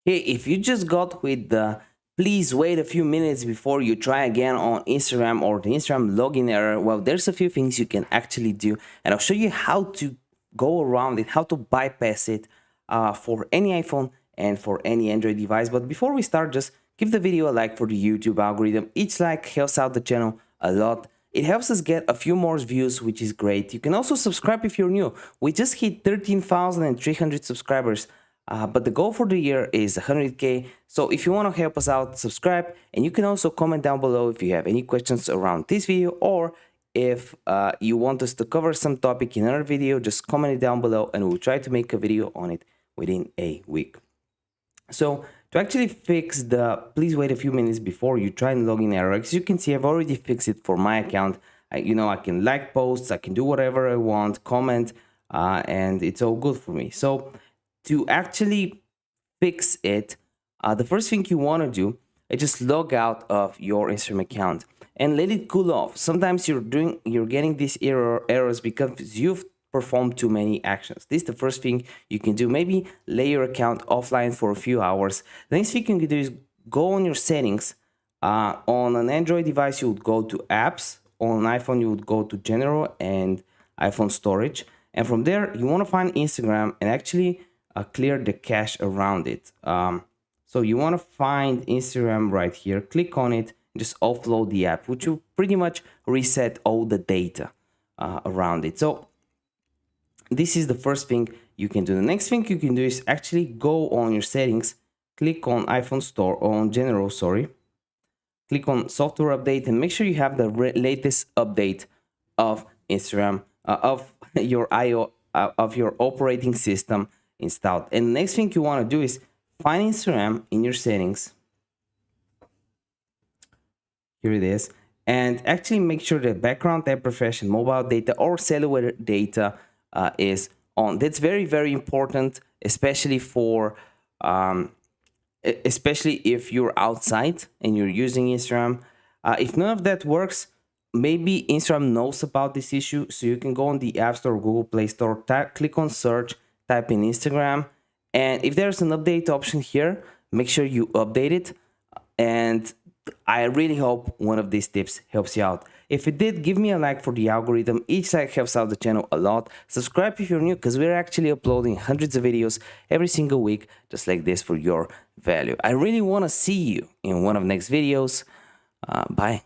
Hey, if you just got with the please wait a few minutes before you try again on Instagram or the Instagram login error, well, there's a few things you can actually do, and I'll show you how to go around it, how to bypass it for any iPhone and for any Android device. But before we start, just give the video a like for the YouTube algorithm. Each like helps out the channel a lot. It helps us get a few more views, which is great. You can also subscribe if you're new. We just hit 13,300 subscribers. But the goal for the year is 100K. So if you want to help us out, subscribe. And you can also comment down below if you have any questions around this video, or if you want us to cover some topic in another video, just comment it down below and we'll try to make a video on it within a week. So to actually fix the please wait a few minutes before you try and log in error, as you can see, I've already fixed it for my account. I can like posts, I can do whatever I want, comment, and it's all good for me. So to actually fix it, the first thing you want to do is just log out of your Instagram account and let it cool off. Sometimes you're getting these errors because you've performed too many actions. This is the first thing you can do. Maybe lay your account offline for a few hours. The next thing you can do is go on your settings. On an Android device, you would go to apps. On an iPhone, you would go to general and iPhone storage. And from there, you want to find Instagram and actually clear the cache around it. So you want to find Instagram right here, click on it, just offload the app, which will pretty much reset all the data around it. So this is the first thing you can do. The next thing you can do is actually go on your settings, click on iPhone store, on general, sorry, click on software update and make sure you have the latest update of Instagram, of your of your operating system installed. And the next thing you want to do is find Instagram in your settings. Here it is. And actually make sure the background tab profession, mobile data or cellular data is on. That's very, very important, especially for especially if you're outside and you're using Instagram. If none of that works, maybe Instagram knows about this issue, so you can go on the App Store or Google Play Store, click on search, type in Instagram, and if there's an update option here, make sure you update it. And I really hope one of these tips helps you out. If it did, give me a like for the algorithm. Each like helps out the channel a lot. Subscribe if you're new, because we're actually uploading hundreds of videos every single week just like this for your value. I really want to see you in one of the next videos. Bye.